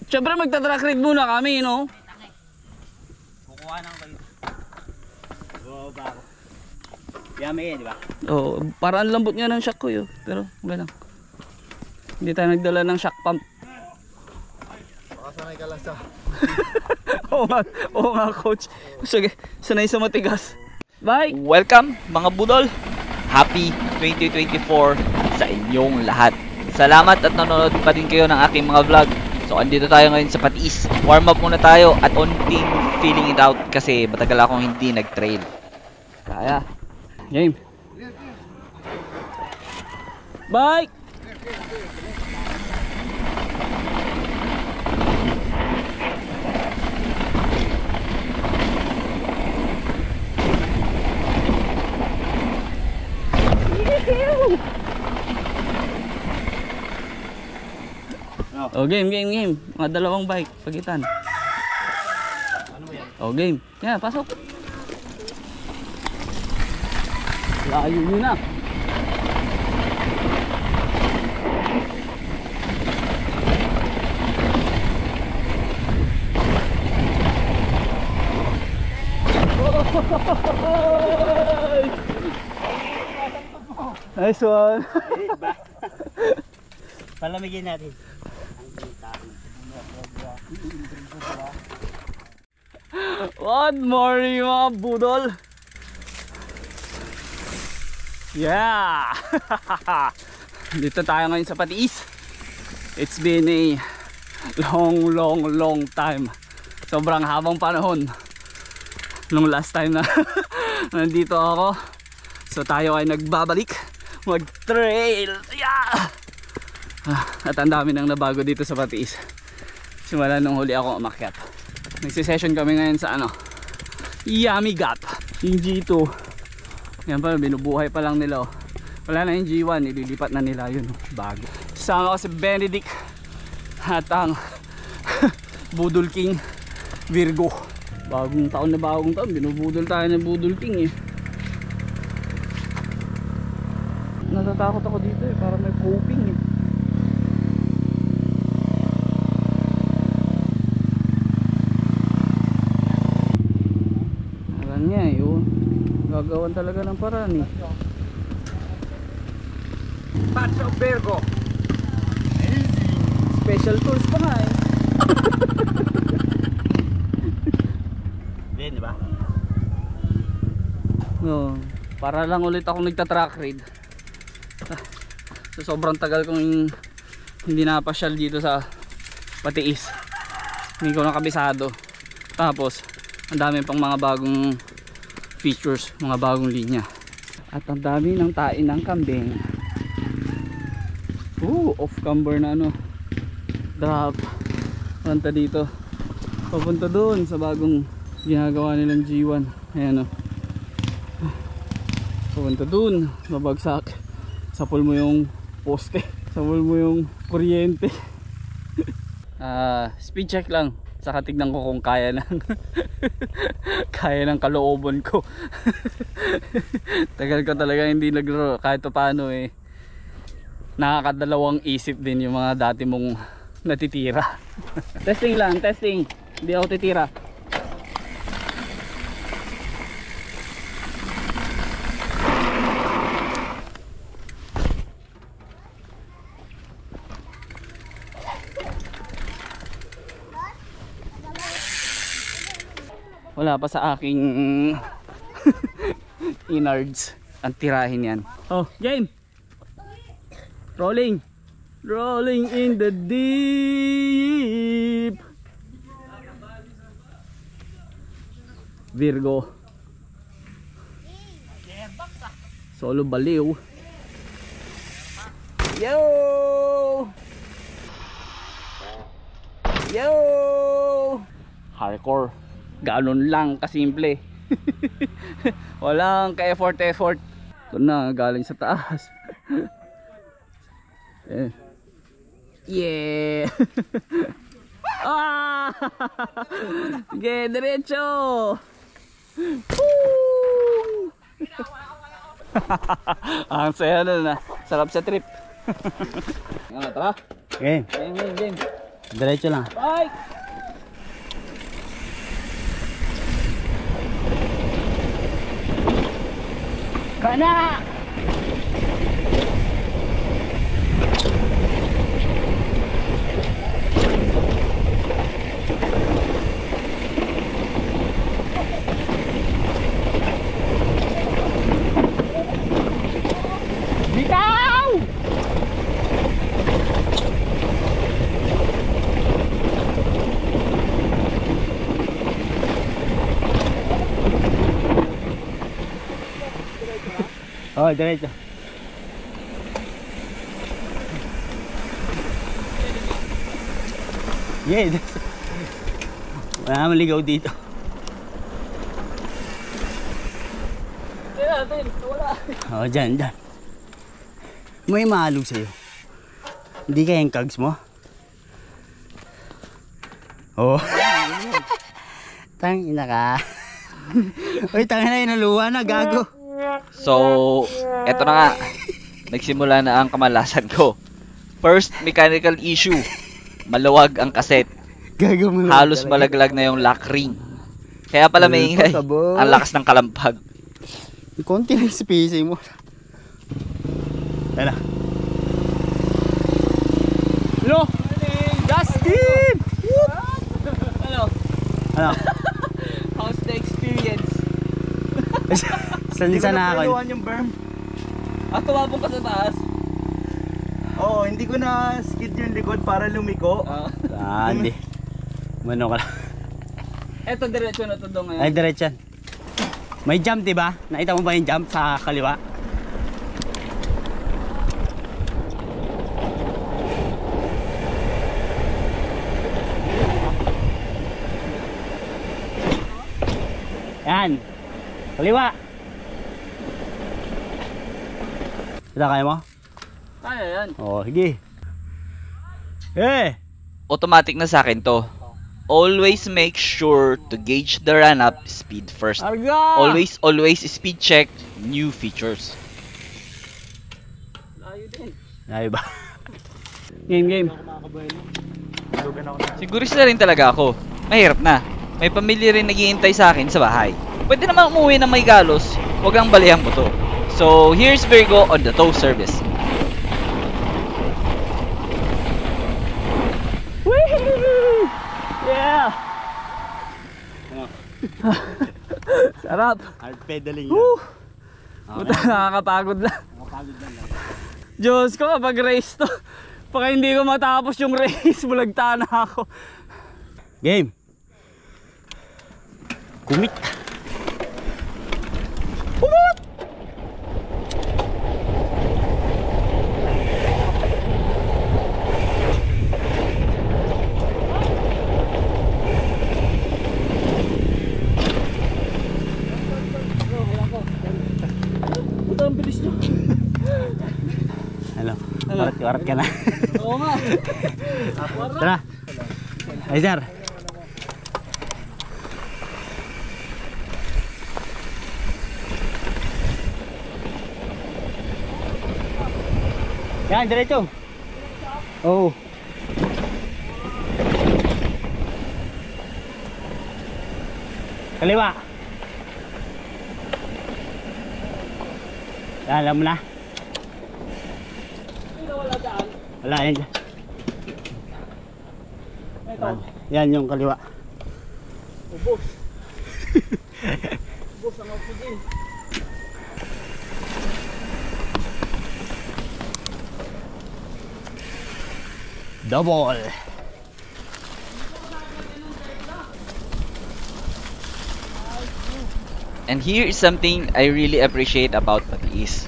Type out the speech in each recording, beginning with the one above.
Siyempre magta-track ride muna kami, no? Kukuha nang kayo. Oo ba ako? Yummy eh, di ba? Oo, parang lambot nga ng shock ko yun. Pero okay lang. Hindi tayo nagdala ng shock pump. Makasanay ka lang sa... Oo nga coach. Sige, sanay sa matigas. Bye! Welcome mga budol! Happy 2024 sa inyong lahat. Salamat at nanonood pa din kayo ng aking mga vlog. So andito tayo ngayon sa Patiis. Warm up muna tayo at onting feeling it out kasi matagal akong hindi nag-trail. Kaya. Game. Bye! Oh, game. Mga dalawang bike, pagitan. Ano ba yan? Oh, game. Yeah, pasok. Layo nyo na. Nice one. Palamigin natin. Good morning mga budol. Yeah. Dito tayo ngayon sa Patiis. It's been a long time. Sobrang habang panahon nung last time na nandito ako. So tayo ay nagbabalik mag-trail. Yeah. At ang dami nang nabago dito sa Patiis simula nung huli ako umakyat. Nagsisession kami ngayon sa ano, Yummy Gap. Yung G2 yan pa, binubuhay pa lang nila. Wala na yung G1, ililipat na nila yun, bago. Sama ko si Benedict at ang Budol King Virgo. Bagong taon, binubudol tayo ng Budol King eh. Natatakot ako dito eh, para may coping eh. Alam niya eh, gagawan talaga ng paraan eh. Pacho Virgo! Special tools pa nga eh. Di ba? No, para lang ulit akong nagta-track ride. So sobrang tagal kong hindi napasyal dito sa Patiis. Hindi ko nakabisado. Tapos ang dami pang mga bagong features, mga bagong linya. At ang dami ng tain ng kambing. Off camber na ano. Drop. Punta dito. Papunta doon sa bagong ginagawa nilang G1. Ayan o. Papunta doon. Babagsak. Sapul mo yung poste. Sapul mo yung kuryente. Speed check lang. Saka tignan ko kung kaya ng kaya ng kalooban ko. Tagal ko talaga hindi naglaro. Kahit pa paano eh, nakakadalawang isip din yung mga dati mong natitira. Testing lang, testing. Hindi ako titira. Wala pa sa aking innards ang tirahin yan. Oh, game! Rolling! Rolling in the deep! Virgo. Solo baliw. Yo! Yo! Hardcore. Ganon lang kasimple. Walang ka-effort. Ito na, galing sa taas. Yeah. Ah! Sige, diretso. Ang saya na. Sarap sa trip. Tara. Okay. Game. Diretso lang. Bye! Kana! Bitaw! Oh, diretso. Yeah, wala naman ligaw dito. Tingnan natin, wala. Oh, dyan. May mahalog sa'yo. Hindi kaya yung kags mo? Oh. Tangina ka. Uy, tangina yun, naluwa na, gago. So, eto na nga. Nagsimula na ang kamalasan ko. First, mechanical issue. Maluwag ang kaset. Gago mo. Halos malaglag na yung lock ring. Kaya pala maingay. Ang lakas ng kalampag. Konti na yung spacing mo. Tara. Hello! Justin! Hello! Ano? How's the experience? Sandisan na ako. yung berm. Tumabog ka sa taas? Oo, hindi ko na skid yung likod para lumiko. Hindi. Mano ka lang. Eto, diretso na to doon ngayon. Ay, diretso yan. May jump, diba? Nakita mo ba yung jump sa kaliwa? Yan. Kaliwa. Kita kaya mo? Kaya yan. Oo, sige. Automatic na sa akin to. Always make sure to gauge the run-up speed first. Arga! Always speed check new features. Layo din. Ay ba? Game. Sigurista rin talaga ako. Mahirap na. May pamilya rin naghihintay sa akin sa bahay. Pwede naman umuwi ng may galos. Huwag ang balihan mo to. So, here's Virgo on the tow service. Whee! Yeah! Sarap! Hard pedaling Woo! Puta, nakakapagod lang. Diyos ko, kapag race to, baka hindi ko matapos yung race, bulagta na ako. Game. Kumit. Umut! Puta, ang bilis nyo. Ano? Karat ka na. Oo nga. Tara. Ay, sir. Yan, diretso. Oh. Kaliwa. Yan, alam mo na. Wala yan dyan. Yan yung kaliwa. Ubos. Ubos ang oxygen. Double. And here is something I really appreciate about Patiis.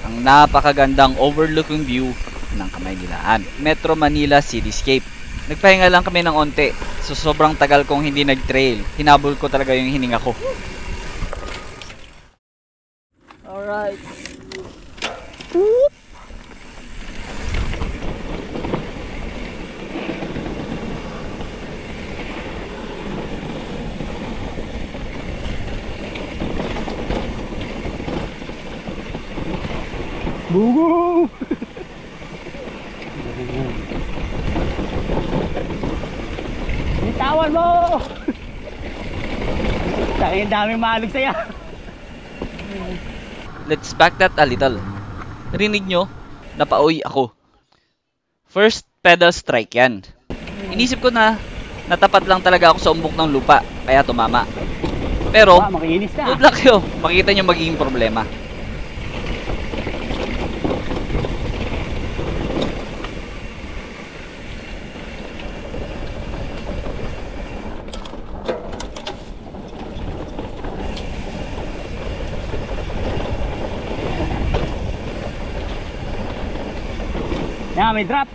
Ang napakagandang overlooking view ng Kamaynilaan. Metro Manila Cityscape. Nagpahinga lang kami ng onte. So sobrang tagal kong hindi nag-trail. Hinabol ko talaga yung hininga ko. Alright. Bugo! Bitawan mo! Tangin daming mahalog sa'yo. Let's back that a little. Narinig nyo? Napauwi ako. First pedal strike yan. Inisip ko na natapat lang talaga ako sa umbok ng lupa, kaya tumama. Pero, Makinis ka. good luck kayo. Makita nyo magiging problema. Yan, may drop.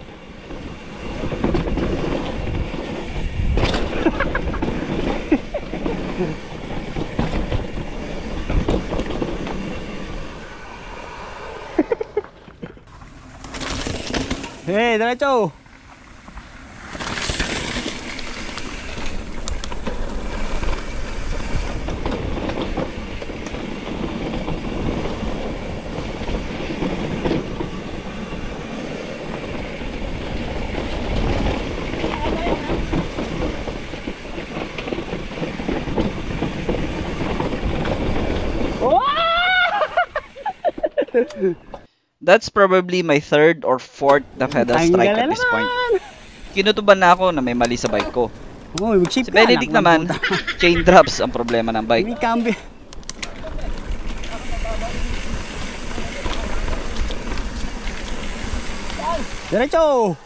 Hey, diretso. That's probably my third or fourth na pedal strike at this point. Kinutuban na ako na may mali sa bike ko. Oh, mag-ship Si Benedict naman, chain drops ang problema ng bike. May cambio. Diretso!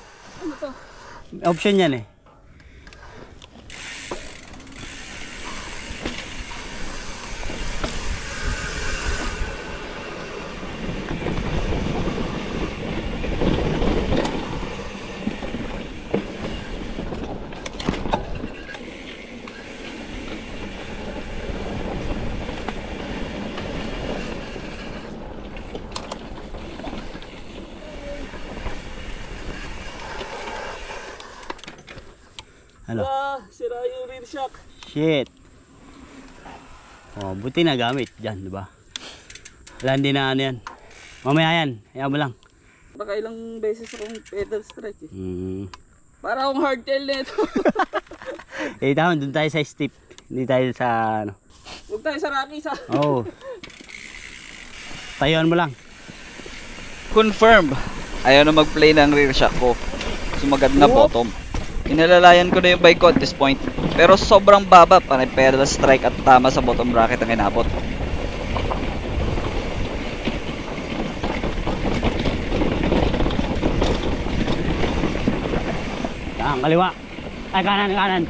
Option yan eh. Ano? Sira yung rear shock. Shit. Oh, buti na gamit dyan, di ba? Wala hindi na ano yan. Mamaya yan, ayaw mo lang. Nakailang beses akong pedal strike eh. Para akong hardtail na ito. Eh, tama, dun tayo sa steep. Hindi tayo sa ano. Huwag tayo sa Rockies ha. Oo. Oh. Tayuan mo lang. Confirm, ayaw na mag-play ng rear shock ko. Sumagad na bottom. Inalalayan ko na yung bike ko at this point. Pero sobrang baba para pedal strike at tama sa bottom bracket ang inabot. Ang kaliwa. Ay, kanan, kanan.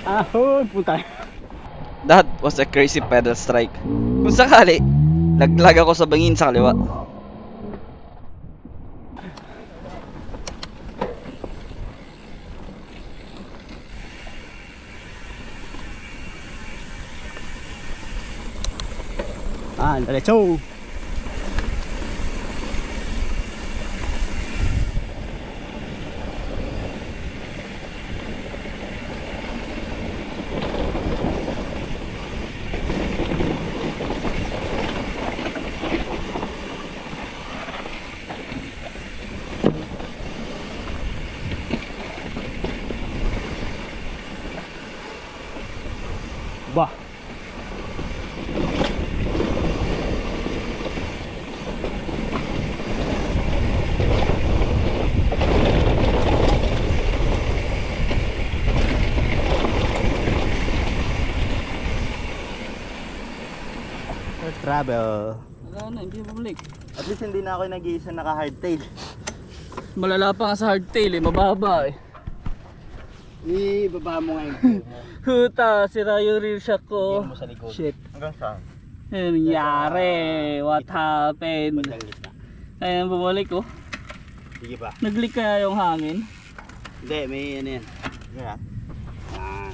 Ahoy, puta. That was a crazy pedal strike. Kung sakali, laglag ako sa bangin sa kaliwa. Diretso. Bah. Travel. Wala na, hindi bumalik. At least hindi na ako nag-iisa naka-hardtail. Malala pa nga sa hardtail eh, mababa eh. Ibaba mo ngayon. Huta, sira yung rear shock ko. Mo sa likod. Shit. Hanggang saan? Ano nangyari? What happened? Bandang gitna. Ayan, bumalik oh. Sige pa. Nag-leak kaya yung hangin. Hindi, may ano yan. Ganyan. Yan.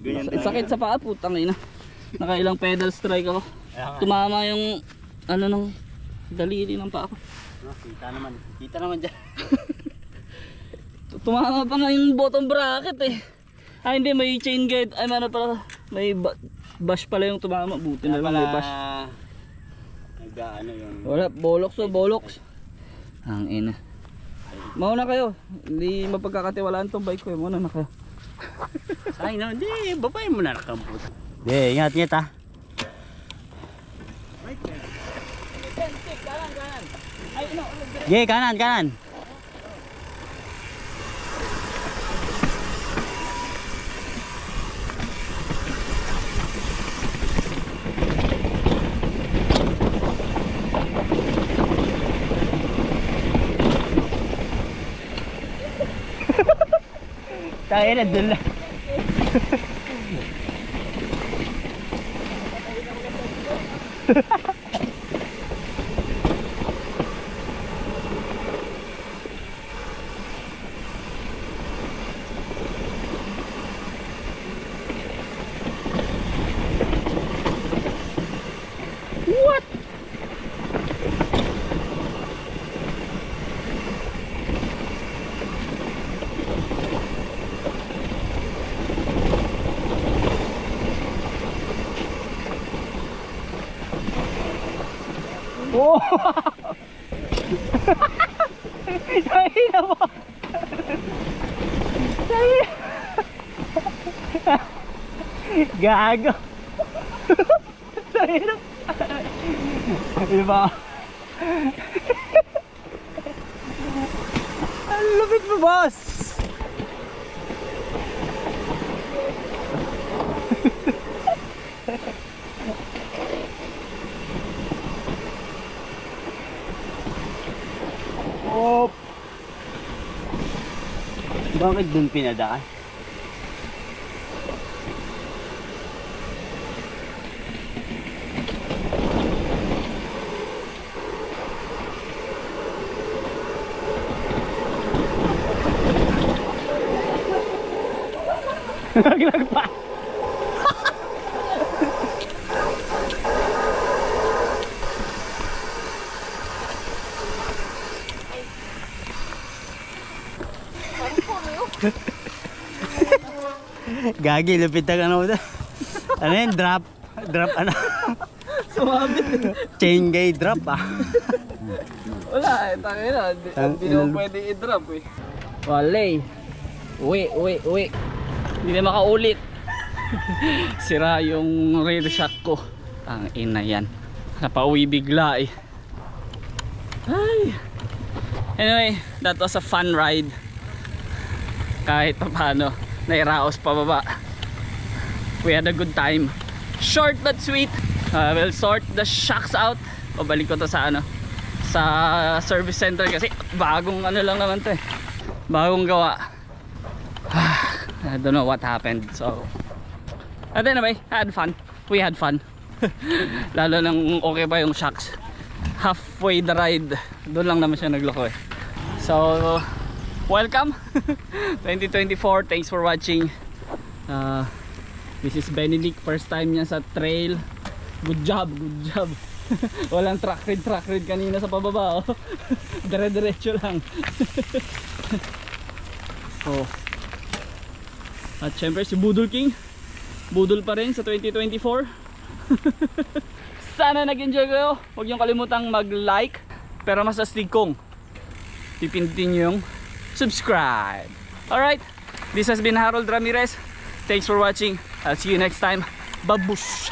Ganyan Ang sakit sa paa, putang ina. Nakailang pedal strike ako. Tumama yung ano ng daliri ng paa ko. Kita naman. Kita naman dyan. Tumama pa nga yung bottom bracket eh. Ay hindi, may chain guide. Ay ano pala, may bash pala yung tumama. Buti na lang may bash. Nag-ano yung... Wala, boloks o boloks. Ang ina. Mauna kayo. Hindi mapagkakatiwalaan tong bike ko. Mauna na kayo. Ay, no, hindi. Babae mo na nakambut. Hindi, ingat, ingat ha. Sige, kanan, kanan. Tayo na dun lang. What? Oh! Tahina mo! Tahina! Gago! Tahina! Diba? Ang lupit mo, boss! Oh. Bakit dun pinadaan? Naglag pa. Gagi, lupit na ano doon. Ano yun? Drop. Drop ano? Sumabit. Chain guy drop ah. Wala eh, tangin na. Hindi naman pwede i-drop eh. Wale. Uwi. Hindi na makaulit. Sira yung rear shock ko. Ang ina yan. Napauwi bigla eh. Ay. Anyway, that was a fun ride. Kahit pa paano, nairaos pa baba. We had a good time. Short but sweet. We'll sort the shocks out. Pabalik ko to sa ano, sa service center kasi bagong ano lang naman to eh. Bagong gawa. I don't know what happened. So, but anyway, I had fun. We had fun. Lalo nang okay pa yung shocks. Halfway the ride, doon lang naman siya nagloko eh. So, welcome 2024. Thanks for watching. This is Benedict, first time niya sa trail. Good job. Walang track ride kanina sa pababa oh. Dire-diretso lang. Oh. At syempre si Budol King, budol pa rin sa 2024. Sana nag-enjoy kayo. Huwag niyong kalimutang mag-like, pero mas astig kong pipindutin niyo yung subscribe. Alright, this has been Harold Ramirez. Thanks for watching. I'll see you next time. Babush!